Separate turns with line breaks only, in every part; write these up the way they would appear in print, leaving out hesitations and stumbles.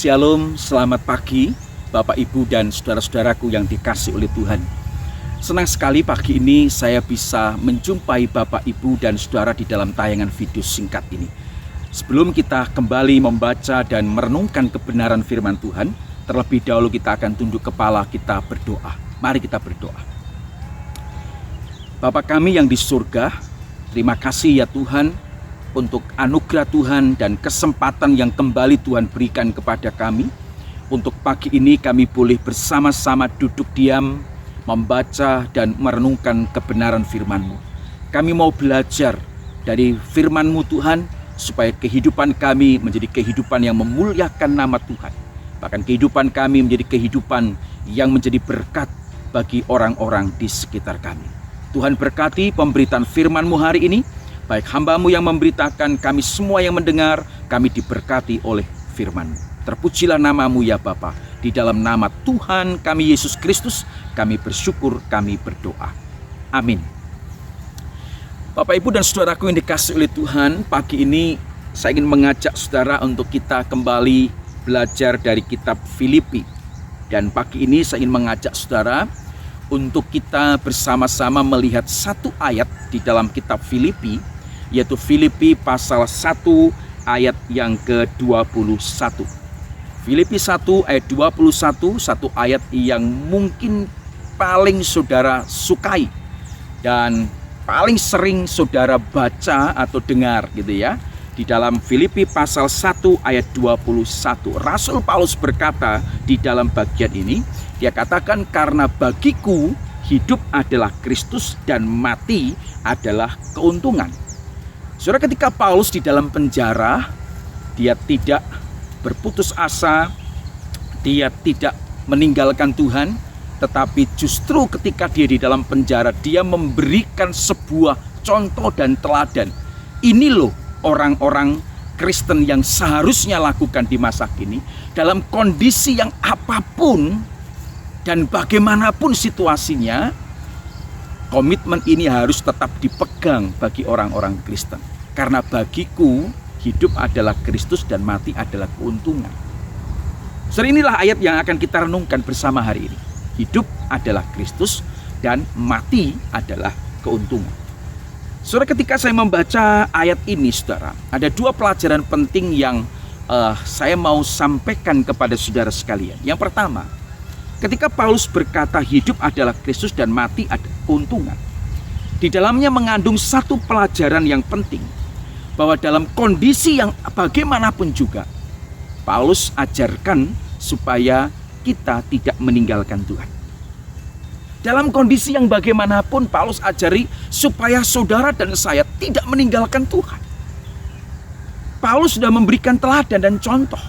Shalom, selamat pagi Bapak Ibu dan saudara-saudaraku yang dikasih oleh Tuhan. Senang sekali pagi ini saya bisa menjumpai Bapak Ibu dan saudara di dalam tayangan video singkat ini. Sebelum kita kembali membaca dan merenungkan kebenaran firman Tuhan, terlebih dahulu kita akan tunduk kepala, kita berdoa. Mari kita berdoa. Bapa kami yang di surga, terima kasih ya Tuhan untuk anugerah Tuhan dan kesempatan yang kembali Tuhan berikan kepada kami. Untuk pagi ini kami boleh bersama-sama duduk diam, membaca dan merenungkan kebenaran firman-Mu. Kami mau belajar dari firman-Mu Tuhan, supaya kehidupan kami menjadi kehidupan yang memuliakan nama Tuhan. Bahkan kehidupan kami menjadi kehidupan yang menjadi berkat bagi orang-orang di sekitar kami. Tuhan berkati pemberitaan firman-Mu hari ini, baik hamba-Mu yang memberitakan, kami semua yang mendengar, kami diberkati oleh firman-Mu. Terpujilah nama-Mu ya Bapa. Di dalam nama Tuhan kami Yesus Kristus, kami bersyukur, kami berdoa. Amin. Bapak Ibu dan saudaraku yang dikasih oleh Tuhan, pagi ini saya ingin mengajak saudara untuk kita kembali belajar dari kitab Filipi. Dan pagi ini saya ingin mengajak saudara untuk kita bersama-sama melihat satu ayat di dalam kitab Filipi, yaitu Filipi pasal 1 ayat yang ke-21. Filipi 1 ayat 21, satu ayat yang mungkin paling saudara sukai dan paling sering saudara baca atau dengar gitu ya. Di dalam Filipi pasal 1 ayat 21, Rasul Paulus berkata di dalam bagian ini, dia katakan, karena bagiku hidup adalah Kristus dan mati adalah keuntungan. Saudara, ketika Paulus di dalam penjara, dia tidak berputus asa, dia tidak meninggalkan Tuhan, tetapi justru ketika dia di dalam penjara, dia memberikan sebuah contoh dan teladan. Ini loh orang-orang Kristen yang seharusnya lakukan di masa kini, dalam kondisi yang apapun dan bagaimanapun situasinya, komitmen ini harus tetap dipegang bagi orang-orang Kristen. Karena bagiku hidup adalah Kristus dan mati adalah keuntungan. So, inilah ayat yang akan kita renungkan bersama hari ini. Hidup adalah Kristus dan mati adalah keuntungan. Saudara, ketika saya membaca ayat ini, saudara, ada dua pelajaran penting yang saya mau sampaikan kepada saudara sekalian. Yang pertama, ketika Paulus berkata hidup adalah Kristus dan mati adalah keuntungan, di dalamnya mengandung satu pelajaran yang penting, bahwa dalam kondisi yang bagaimanapun juga, Paulus ajarkan supaya kita tidak meninggalkan Tuhan. Dalam kondisi yang bagaimanapun, Paulus ajari supaya saudara dan saya tidak meninggalkan Tuhan. Paulus sudah memberikan teladan dan contoh.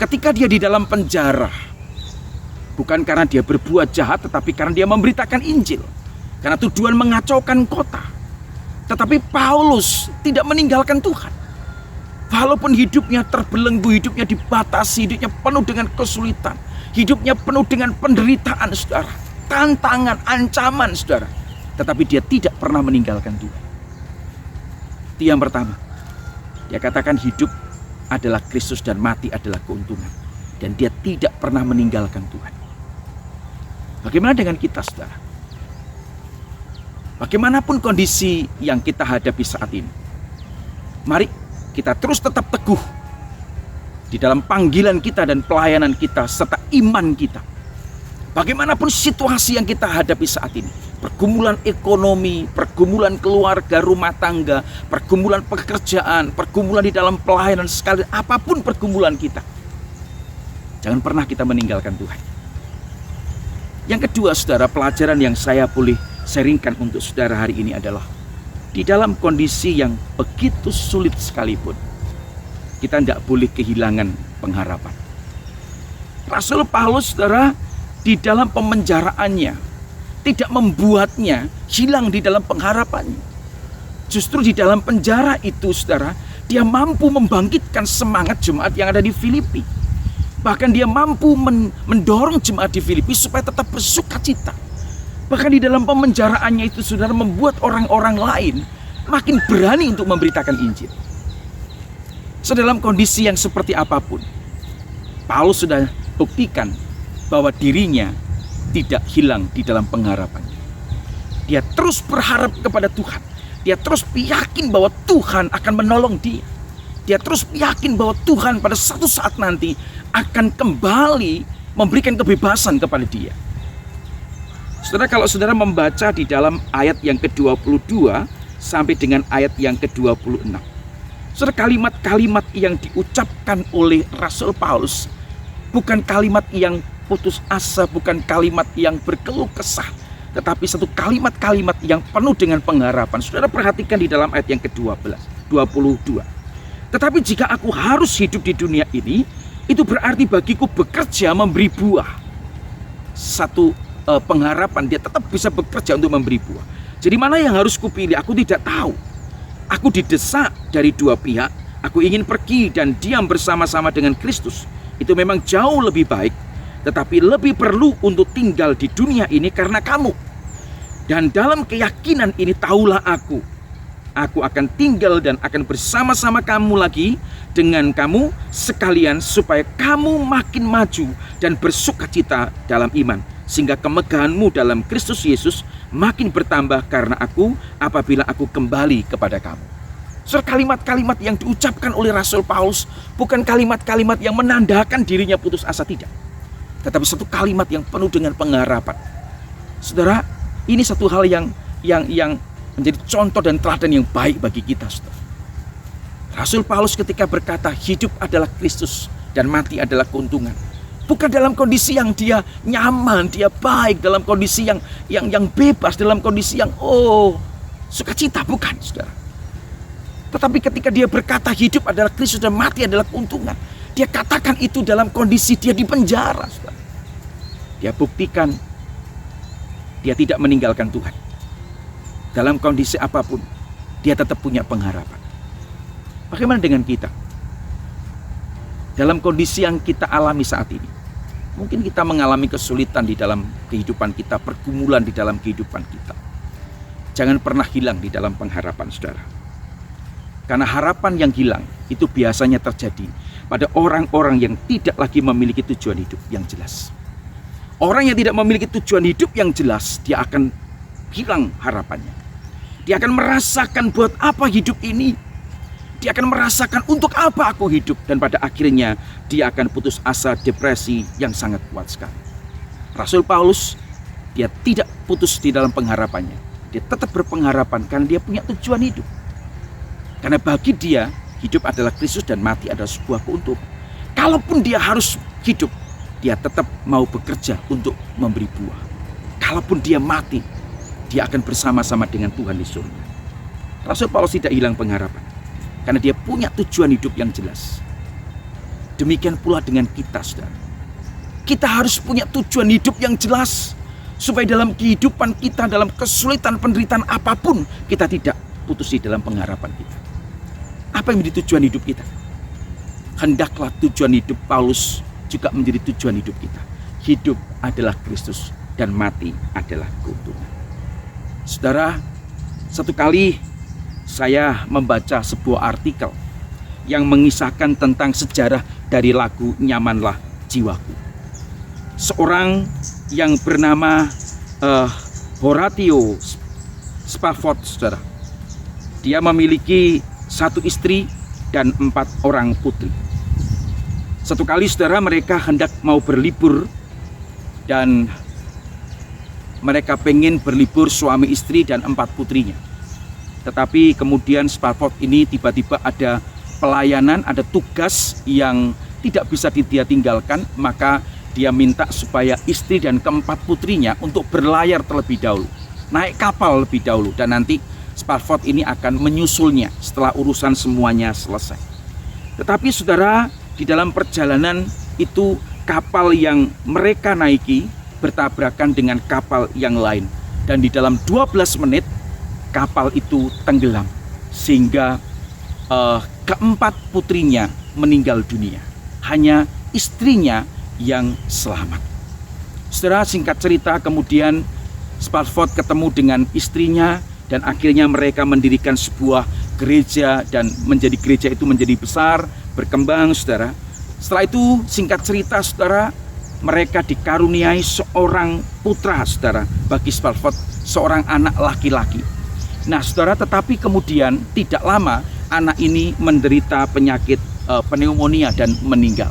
Ketika dia di dalam penjara, bukan karena dia berbuat jahat, tetapi karena dia memberitakan Injil, karena tujuan mengacaukan kota. Tetapi Paulus tidak meninggalkan Tuhan. Walaupun hidupnya terbelenggu, hidupnya dibatasi, hidupnya penuh dengan kesulitan, hidupnya penuh dengan penderitaan, saudara, tantangan, ancaman, saudara, tetapi dia tidak pernah meninggalkan Tuhan. Itu yang pertama. Dia katakan hidup adalah Kristus dan mati adalah keuntungan. Dan dia tidak pernah meninggalkan Tuhan. Bagaimana dengan kita, saudara? Bagaimanapun kondisi yang kita hadapi saat ini, mari kita terus tetap teguh di dalam panggilan kita dan pelayanan kita serta iman kita. Bagaimanapun situasi yang kita hadapi saat ini, pergumulan ekonomi, pergumulan keluarga, rumah tangga, pergumulan pekerjaan, pergumulan di dalam pelayanan, sekali apapun pergumulan kita, jangan pernah kita meninggalkan Tuhan. Yang kedua, saudara, pelajaran yang saya boleh sharingkan untuk saudara hari ini adalah, di dalam kondisi yang begitu sulit sekalipun, kita tidak boleh kehilangan pengharapan. Rasul Paulus, saudara, di dalam pemenjaraannya tidak membuatnya hilang di dalam pengharapannya. Justru di dalam penjara itu, saudara, dia mampu membangkitkan semangat jemaat yang ada di Filipi. Bahkan dia mampu mendorong jemaat di Filipi supaya tetap bersukacita. Bahkan di dalam pemenjaraannya itu, saudara, membuat orang-orang lain makin berani untuk memberitakan Injil. Dalam kondisi yang seperti apapun, Paulus sudah buktikan bahwa dirinya tidak hilang di dalam pengharapannya. Dia terus berharap kepada Tuhan. Dia terus yakin bahwa Tuhan akan menolong dia. Dia terus yakin bahwa Tuhan pada satu saat nanti akan kembali memberikan kebebasan kepada dia. Saudara, kalau saudara membaca di dalam ayat yang ke-22 sampai dengan ayat yang ke-26. Saudara, kalimat-kalimat yang diucapkan oleh Rasul Paulus bukan kalimat yang putus asa, bukan kalimat yang berkeluh kesah, tetapi satu kalimat-kalimat yang penuh dengan pengharapan. Saudara perhatikan di dalam ayat yang ke-22. Tetapi jika aku harus hidup di dunia ini, itu berarti bagiku bekerja memberi buah. Satu pengharapan, dia tetap bisa bekerja untuk memberi buah. Jadi mana yang harus kupilih? Aku tidak tahu. Aku didesak dari dua pihak. Aku ingin pergi dan diam bersama-sama dengan Kristus. Itu memang jauh lebih baik. Tetapi lebih perlu untuk tinggal di dunia ini karena kamu. Dan dalam keyakinan ini tahulah aku akan tinggal dan akan bersama-sama kamu lagi dengan kamu sekalian, supaya kamu makin maju dan bersukacita dalam iman, sehingga kemegahanmu dalam Kristus Yesus makin bertambah karena aku, apabila aku kembali kepada kamu. Kalimat-kalimat yang diucapkan oleh Rasul Paulus bukan kalimat-kalimat yang menandakan dirinya putus asa, tidak, tetapi satu kalimat yang penuh dengan pengharapan. Saudara, ini satu hal yang menjadi contoh dan teladan yang baik bagi kita, saudara. Rasul Paulus ketika berkata hidup adalah Kristus dan mati adalah keuntungan, bukan dalam kondisi yang dia nyaman, dia baik, dalam kondisi yang bebas, dalam kondisi yang sukacita, bukan, saudara. Tetapi ketika dia berkata hidup adalah Kristus dan mati adalah keuntungan, dia katakan itu dalam kondisi dia di penjara, saudara. Dia buktikan dia tidak meninggalkan Tuhan. Dalam kondisi apapun, dia tetap punya pengharapan. Bagaimana dengan kita? Dalam kondisi yang kita alami saat ini, mungkin kita mengalami kesulitan di dalam kehidupan kita, pergumulan di dalam kehidupan kita. Jangan pernah hilang di dalam pengharapan, saudara. Karena harapan yang hilang itu biasanya terjadi pada orang-orang yang tidak lagi memiliki tujuan hidup yang jelas. Orang yang tidak memiliki tujuan hidup yang jelas, dia akan hilang harapannya. Dia akan merasakan buat apa hidup ini. Dia akan merasakan untuk apa aku hidup. Dan pada akhirnya dia akan putus asa, depresi yang sangat kuat sekali. Rasul Paulus, dia tidak putus di dalam pengharapannya. Dia tetap berpengharapan karena dia punya tujuan hidup. Karena bagi dia, hidup adalah Kristus dan mati adalah sebuah keuntungan. Kalaupun dia harus hidup, dia tetap mau bekerja untuk memberi buah. Kalaupun dia mati, dia akan bersama-sama dengan Tuhan di surga. Rasul Paulus tidak hilang pengharapan karena dia punya tujuan hidup yang jelas. Demikian pula dengan kita, saudara. Kita harus punya tujuan hidup yang jelas, supaya dalam kehidupan kita, dalam kesulitan penderitaan apapun, kita tidak putus di dalam pengharapan kita. Apa yang menjadi tujuan hidup kita? Hendaklah tujuan hidup Paulus juga menjadi tujuan hidup kita. Hidup adalah Kristus dan mati adalah keuntungan. Saudara, satu kali saya membaca sebuah artikel yang mengisahkan tentang sejarah dari lagu Nyamanlah Jiwaku. Seorang yang bernama Horatio Spafford, saudara. Dia memiliki satu istri dan 4 orang putri. Satu kali, saudara, mereka hendak mau berlibur dan mereka pengen berlibur suami istri dan 4 putrinya. Tetapi kemudian Spafford ini tiba-tiba ada pelayanan, ada tugas yang tidak bisa dia tinggalkan. Maka dia minta supaya istri dan ke-4 putrinya untuk berlayar terlebih dahulu, naik kapal lebih dahulu, dan nanti Spafford ini akan menyusulnya setelah urusan semuanya selesai. Tetapi saudara, di dalam perjalanan itu kapal yang mereka naiki bertabrakan dengan kapal yang lain, dan di dalam 12 menit kapal itu tenggelam, sehingga ke-4 putrinya meninggal dunia. Hanya istrinya yang selamat. Saudara, singkat cerita, kemudian Spafford ketemu dengan istrinya, dan akhirnya mereka mendirikan sebuah gereja, dan gereja itu menjadi besar, berkembang, saudara. Setelah itu singkat cerita saudara, mereka dikaruniai seorang putra saudara, bagi Spalford seorang anak laki-laki. Nah saudara, tetapi kemudian tidak lama anak ini menderita penyakit pneumonia dan meninggal.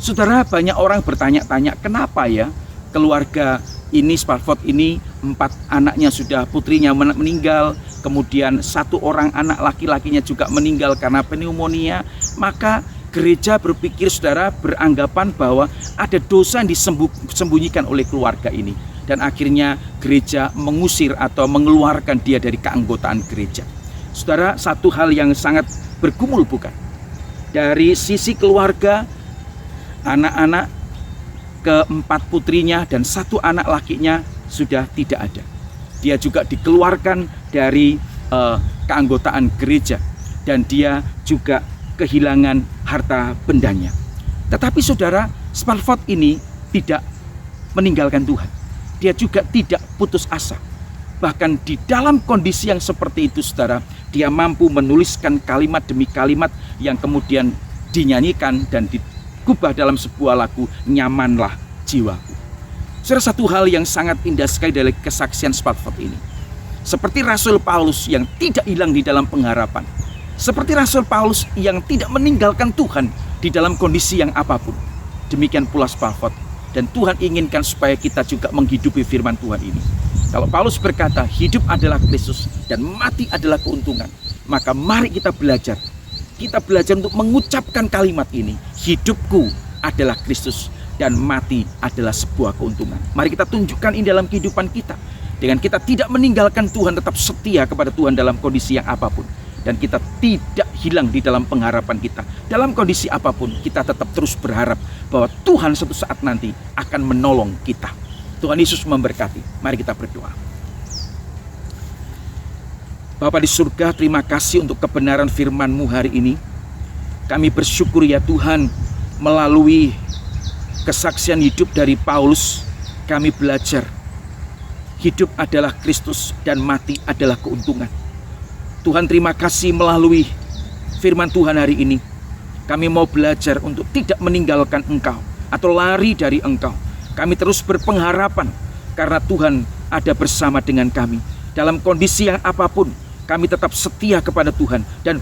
Saudara, banyak orang bertanya-tanya kenapa ya keluarga ini, Spalford ini, 4 anaknya sudah, putrinya meninggal, kemudian 1 orang anak laki-lakinya juga meninggal karena pneumonia. Maka gereja berpikir saudara, beranggapan bahwa ada dosa yang disembunyikan oleh keluarga ini. Dan akhirnya gereja mengusir atau mengeluarkan dia dari keanggotaan gereja. Saudara, satu hal yang sangat bergumul bukan? Dari sisi keluarga, anak-anak ke-4 putrinya dan 1 anak lakinya sudah tidak ada. Dia juga dikeluarkan dari keanggotaan gereja dan dia juga kehilangan harta bendanya. Tetapi saudara, Spalford ini tidak meninggalkan Tuhan. Dia juga tidak putus asa. Bahkan di dalam kondisi yang seperti itu saudara, dia mampu menuliskan kalimat demi kalimat yang kemudian dinyanyikan dan digubah dalam sebuah lagu, Nyamanlah Jiwaku. Saudara, satu hal yang sangat indah sekali dari kesaksian Spalford ini. Seperti Rasul Paulus yang tidak hilang di dalam pengharapan. Seperti Rasul Paulus yang tidak meninggalkan Tuhan di dalam kondisi yang apapun. Demikian pula Spalford. Dan Tuhan inginkan supaya kita juga menghidupi firman Tuhan ini. Kalau Paulus berkata hidup adalah Kristus dan mati adalah keuntungan, maka mari kita belajar. Kita belajar untuk mengucapkan kalimat ini. Hidupku adalah Kristus dan mati adalah sebuah keuntungan. Mari kita tunjukkan ini dalam kehidupan kita. Dengan kita tidak meninggalkan Tuhan, tetap setia kepada Tuhan dalam kondisi yang apapun. Dan kita tidak hilang di dalam pengharapan kita. Dalam kondisi apapun, kita tetap terus berharap bahwa Tuhan suatu saat nanti akan menolong kita. Tuhan Yesus memberkati. Mari kita berdoa. Bapa di surga, terima kasih untuk kebenaran firman-Mu hari ini. Kami bersyukur ya Tuhan, melalui kesaksian hidup dari Paulus, kami belajar hidup adalah Kristus dan mati adalah keuntungan. Tuhan, terima kasih melalui firman Tuhan hari ini. Kami mau belajar untuk tidak meninggalkan Engkau atau lari dari Engkau. Kami terus berpengharapan karena Tuhan ada bersama dengan kami. Dalam kondisi yang apapun, kami tetap setia kepada Tuhan dan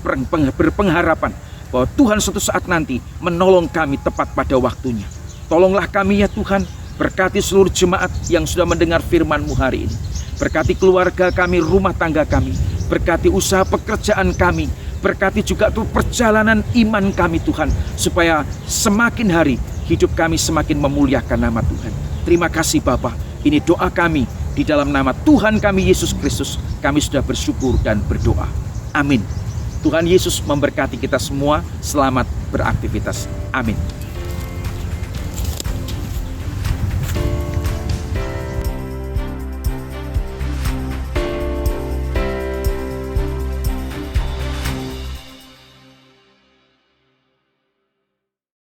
berpengharapan bahwa Tuhan suatu saat nanti menolong kami tepat pada waktunya. Tolonglah kami ya Tuhan, berkati seluruh jemaat yang sudah mendengar firman-Mu hari ini. Berkati keluarga kami, rumah tangga kami. Berkati usaha pekerjaan kami. Berkati juga tuh perjalanan iman kami Tuhan. Supaya semakin hari hidup kami semakin memuliakan nama Tuhan. Terima kasih Bapa. Ini doa kami di dalam nama Tuhan kami Yesus Kristus. Kami sudah bersyukur dan berdoa. Amin. Tuhan Yesus memberkati kita semua. Selamat beraktivitas. Amin.